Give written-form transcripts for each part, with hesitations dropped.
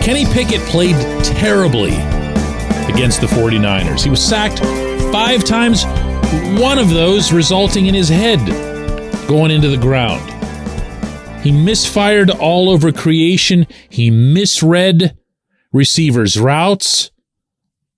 Kenny Pickett played terribly against the 49ers. He was sacked 5 times, one of those resulting in his head going into the ground. He misfired all over creation. He misread receivers' routes.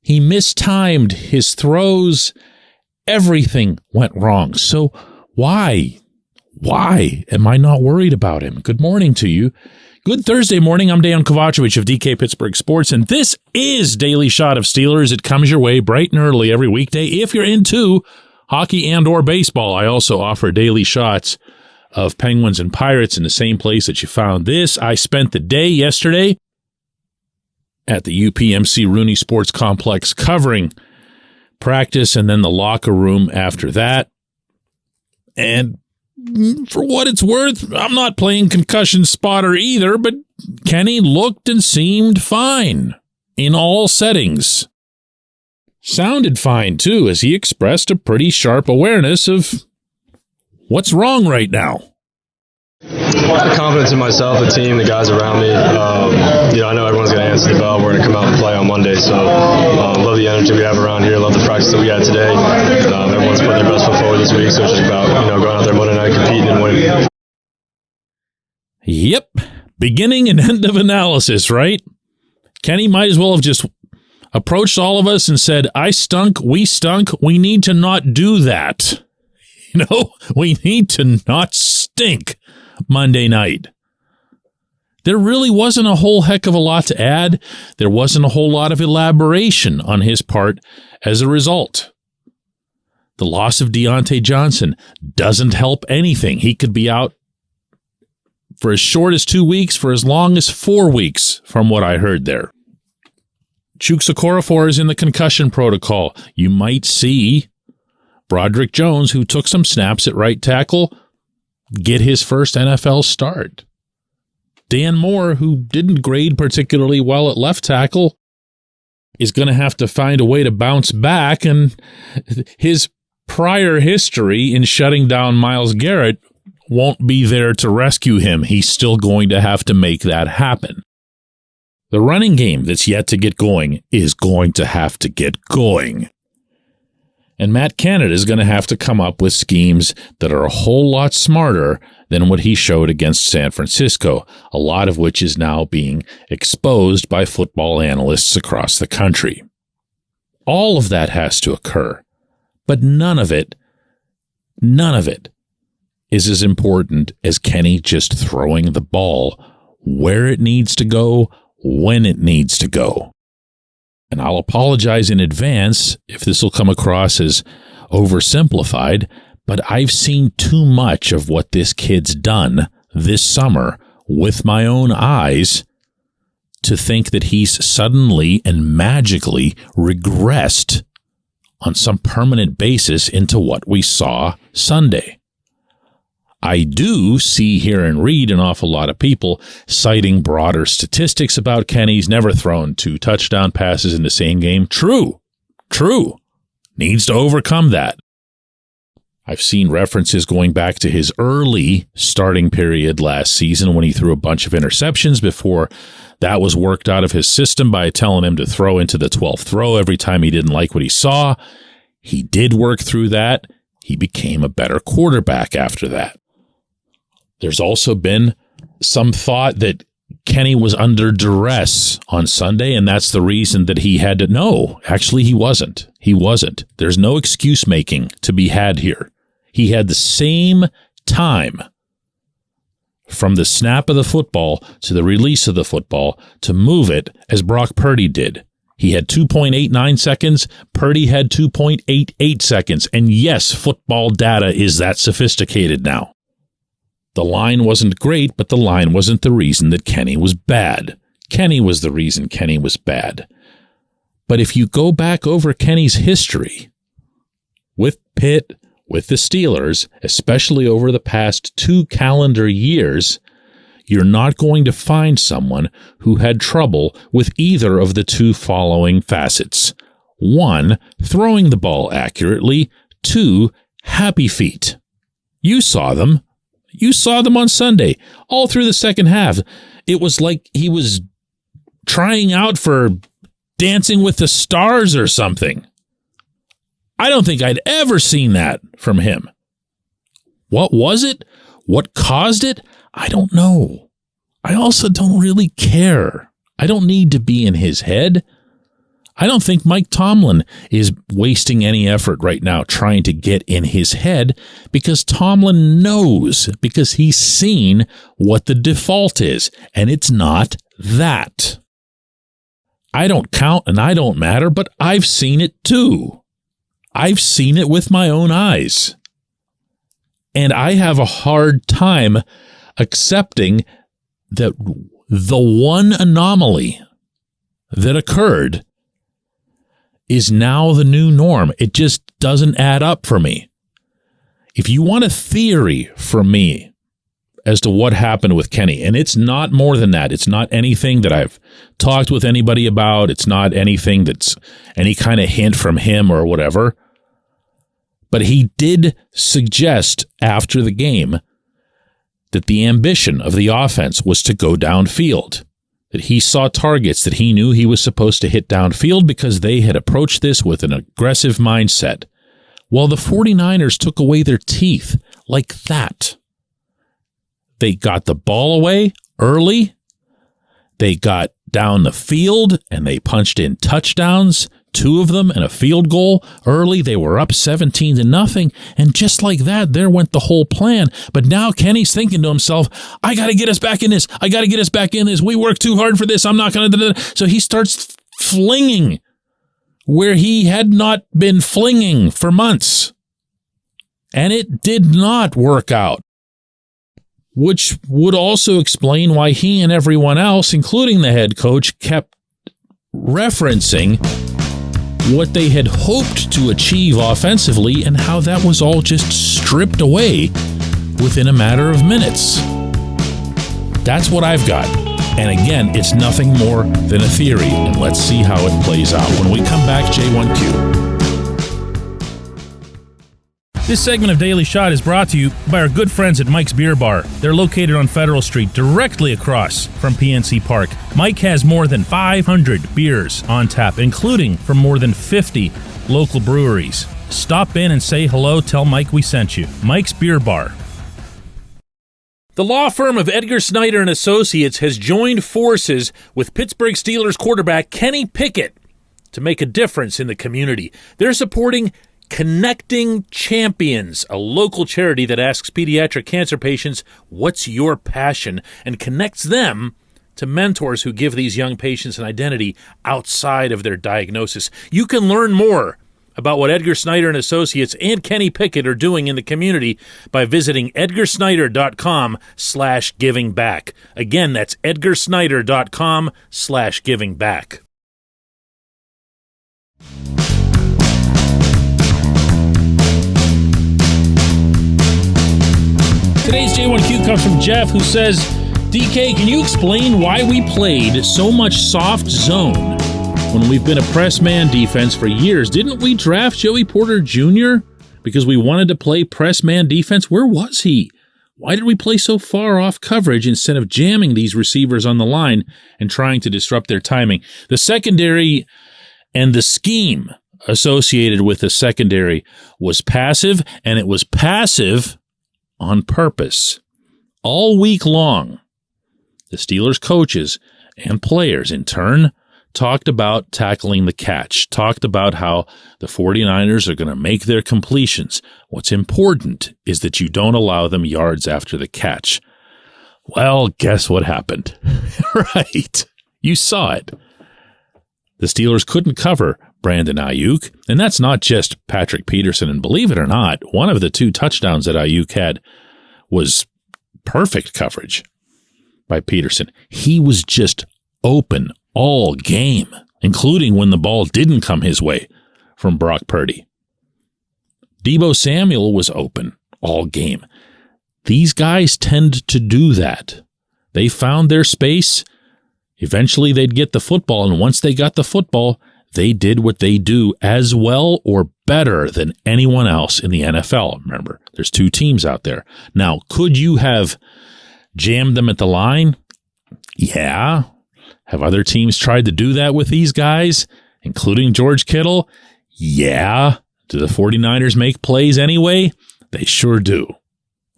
He mistimed his throws. Everything went wrong. So why am I not worried about him? Good morning to you. Good Thursday morning. I'm Dejan Kovacevic of DK Pittsburgh Sports, and this is Daily Shot of Steelers. It comes your way bright and early every weekday. If you're into hockey and or baseball, I also offer daily shots of Penguins and Pirates in the same place that you found this. I spent the day yesterday at the UPMC Rooney Sports Complex covering practice and then the locker room after that. And for what it's worth, I'm not playing concussion spotter either, but Kenny looked and seemed fine in all settings. Sounded fine, too, as he expressed a pretty sharp awareness of what's wrong right now. The confidence in myself, the team, the guys around me. I know everyone's going to answer the bell. We're going to come out and play on Monday. So love the energy we have around here. Love the practice that we had today. Everyone's putting their best foot forward this week. So it's just about going out there Monday night, competing and winning. Yep. Beginning and end of analysis, right? Kenny might as well have just approached all of us and said, I stunk, we need to not do that. We need to not stink Monday night. There really wasn't a whole heck of a lot to add. There wasn't a whole lot of elaboration on his part as a result. The loss of Deontay Johnson doesn't help anything. He could be out for as short as 2 weeks, for as long as 4 weeks, from what I heard there. Chuks Okorafor is in the concussion protocol. You might see Broderick Jones, who took some snaps at right tackle, get his first NFL start. Dan Moore, who didn't grade particularly well at left tackle, is going to have to find a way to bounce back, and his prior history in shutting down Myles Garrett won't be there to rescue him. He's still going to have to make that happen. The running game that's yet to get going is going to have to get going. And Matt Canada is going to have to come up with schemes that are a whole lot smarter than what he showed against San Francisco, a lot of which is now being exposed by football analysts across the country. All of that has to occur, but none of it is as important as Kenny just throwing the ball where it needs to go, when it needs to go. And I'll apologize in advance if this will come across as oversimplified, but I've seen too much of what this kid's done this summer with my own eyes to think that he's suddenly and magically regressed on some permanent basis into what we saw Sunday. I do see, hear, and read an awful lot of people citing broader statistics about Kenny's never thrown 2 touchdown passes in the same game. True. Needs to overcome that. I've seen references going back to his early starting period last season when he threw a bunch of interceptions before that was worked out of his system by telling him to throw into the 12th throw every time he didn't like what he saw. He did work through that. He became a better quarterback after that. There's also been some thought that Kenny was under duress on Sunday, and that's the reason that he had to. No, actually, he wasn't. There's no excuse making to be had here. He had the same time from the snap of the football to the release of the football to move it as Brock Purdy did. He had 2.89 seconds. Purdy had 2.88 seconds. And yes, football data is that sophisticated now. The line wasn't great, but the line wasn't the reason that Kenny was bad. Kenny was the reason Kenny was bad. But if you go back over Kenny's history with Pitt, with the Steelers, especially over the past 2 calendar years, you're not going to find someone who had trouble with either of the 2 following facets. 1, throwing the ball accurately. 2, happy feet. You saw them. You saw them on Sunday, all through the second half. It was like he was trying out for Dancing with the Stars or something. I don't think I'd ever seen that from him. What was it? What caused it? I don't know. I also don't really care. I don't need to be in his head. I don't think Mike Tomlin is wasting any effort right now trying to get in his head, because Tomlin knows, because he's seen what the default is, and it's not that. I don't count and I don't matter, but I've seen it too. I've seen it with my own eyes. And I have a hard time accepting that the one anomaly that occurred is now the new norm. It just doesn't add up for me. If you want a theory from me as to what happened with Kenny, and it's not more than that. It's not anything that I've talked with anybody about. It's not anything that's any kind of hint from him or whatever. But he did suggest after the game that the ambition of the offense was to go downfield, that he saw targets that he knew he was supposed to hit downfield because they had approached this with an aggressive mindset. Well, the 49ers took away their teeth like that. They got the ball away early. They got down the field and they punched in touchdowns, 2 of them, and a field goal early. They were up 17-0. And just like that, there went the whole plan. But now Kenny's thinking to himself, I got to get us back in this. I got to get us back in this. We worked too hard for this. I'm not going to. So he starts flinging where he had not been flinging for months. And it did not work out, which would also explain why he and everyone else, including the head coach, kept referencing what they had hoped to achieve offensively and how that was all just stripped away within a matter of minutes. That's what I've got. And again, it's nothing more than a theory, and let's see how it plays out. When we come back, J1Q. This segment of Daily Shot is brought to you by our good friends at Mike's Beer Bar. They're located on Federal Street, directly across from PNC Park. Mike has more than 500 beers on tap, including from more than 50 local breweries. Stop in and say hello. Tell Mike we sent you. Mike's Beer Bar. The law firm of Edgar Snyder and Associates has joined forces with Pittsburgh Steelers quarterback Kenny Pickett to make a difference in the community. They're supporting Connecting Champions, a local charity that asks pediatric cancer patients, what's your passion? And connects them to mentors who give these young patients an identity outside of their diagnosis. You can learn more about what Edgar Snyder and Associates and Kenny Pickett are doing in the community by visiting edgarsnyder.com/givingback. Again, that's edgarsnyder.com/givingback. Today's J1Q comes from Jeff, who says, DK, can you explain why we played so much soft zone when we've been a press man defense for years? Didn't we draft Joey Porter Jr. because we wanted to play press man defense? Where was he? Why did we play so far off coverage instead of jamming these receivers on the line and trying to disrupt their timing? The secondary and the scheme associated with the secondary was passive, and it was passive on purpose. All week long, the Steelers coaches and players in turn talked about tackling the catch, talked about how the 49ers are going to make their completions. What's important is that you don't allow them yards after the catch. Well, guess what happened? Right. You saw it. The Steelers couldn't cover Brandon Ayuk, and that's not just Patrick Peterson. And believe it or not, one of the 2 touchdowns that Ayuk had was perfect coverage by Peterson. He was just open all game, including when the ball didn't come his way from Brock Purdy. Deebo Samuel was open all game. These guys tend to do that. They found their space. Eventually they'd get the football, and once they got the football, they did what they do as well or better than anyone else in the NFL. Remember, there's 2 teams out there. Now, could you have jammed them at the line? Yeah. Have other teams tried to do that with these guys, including George Kittle? Yeah. Do the 49ers make plays anyway? They sure do.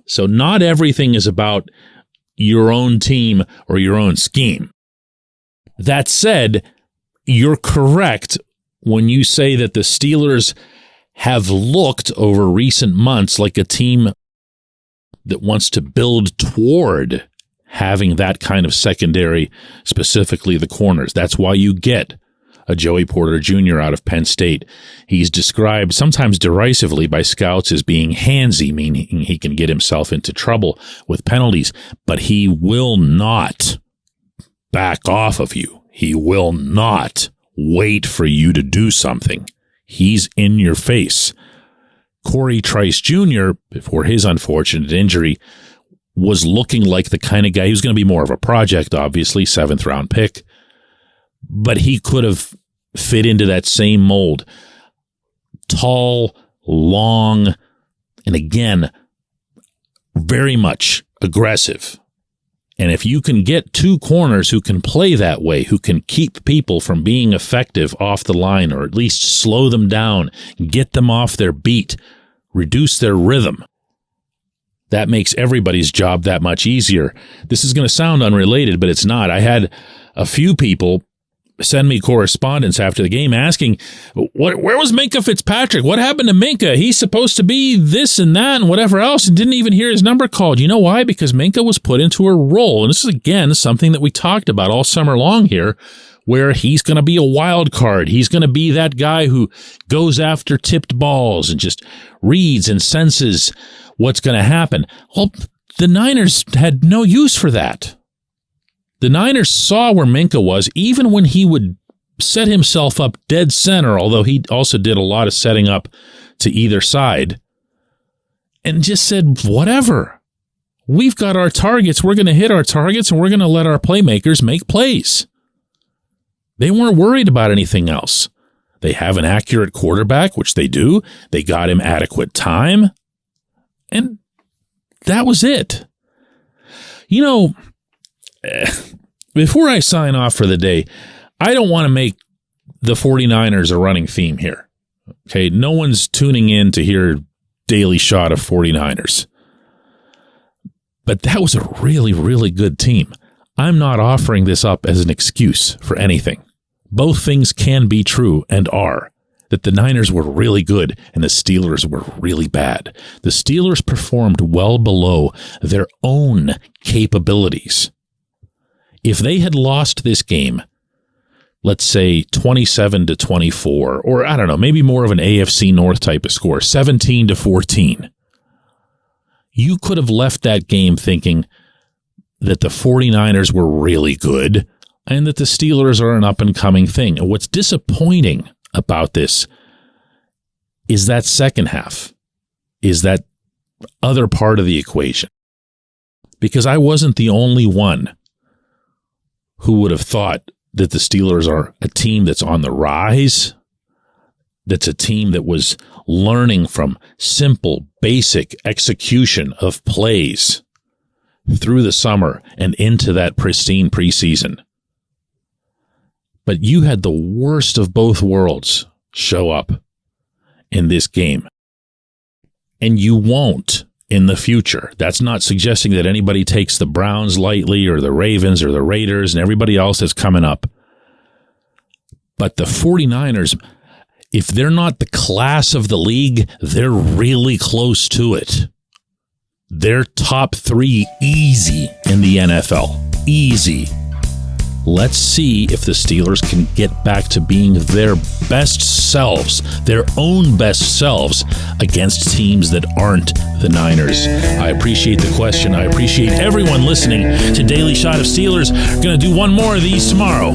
So not everything is about your own team or your own scheme. That said, you're correct when you say that the Steelers have looked over recent months like a team that wants to build toward having that kind of secondary, specifically the corners. That's why you get a Joey Porter Jr. out of Penn State. He's described sometimes derisively by scouts as being handsy, meaning he can get himself into trouble with penalties, but he will not back off of you. He will not wait for you to do something. He's in your face. Corey Trice Jr., before his unfortunate injury, was looking like the kind of guy who's going to be more of a project, obviously, 7th round pick, but he could have fit into that same mold. Tall, long, and again, very much aggressive. And if you can get two corners who can play that way, who can keep people from being effective off the line, or at least slow them down, get them off their beat, reduce their rhythm, that makes everybody's job that much easier. This is going to sound unrelated, but it's not. I had a few people send me correspondence after the game asking, where was Minkah Fitzpatrick? What happened to Minkah? He's supposed to be this and that and whatever else, and didn't even hear his number called. You know why? Because Minkah was put into a role. And this is, again, something that we talked about all summer long here, where he's going to be a wild card. He's going to be that guy who goes after tipped balls and just reads and senses what's going to happen. Well, the Niners had no use for that. The Niners saw where Minkah was, even when he would set himself up dead center, although he also did a lot of setting up to either side, and just said, whatever. We've got our targets. We're going to hit our targets, and we're going to let our playmakers make plays. They weren't worried about anything else. They have an accurate quarterback, which they do. They got him adequate time. And that was it. You know, before I sign off for the day, I don't want to make the 49ers a running theme here. Okay, no one's tuning in to hear Daily Shot of 49ers. But that was a really, really good team. I'm not offering this up as an excuse for anything. Both things can be true and are. That the Niners were really good and the Steelers were really bad. The Steelers performed well below their own capabilities. If they had lost this game, let's say 27-24, or I don't know, maybe more of an AFC North type of score, 17-14, you could have left that game thinking that the 49ers were really good and that the Steelers are an up-and-coming thing. And what's disappointing about this is that second half, is that other part of the equation. Because I wasn't the only one who would have thought that the Steelers are a team that's on the rise, that's a team that was learning from simple, basic execution of plays through the summer and into that pristine preseason. But you had the worst of both worlds show up in this game. And you won't in the future. That's not suggesting that anybody takes the Browns lightly or the Ravens or the Raiders and everybody else that's coming up. But the 49ers, if they're not the class of the league, they're really close to it. They're top 3 easy in the NFL. Easy. Let's see if the Steelers can get back to being their best selves, their own best selves, against teams that aren't the Niners. I appreciate the question. I appreciate everyone listening to Daily Shot of Steelers. We're going to do one more of these tomorrow.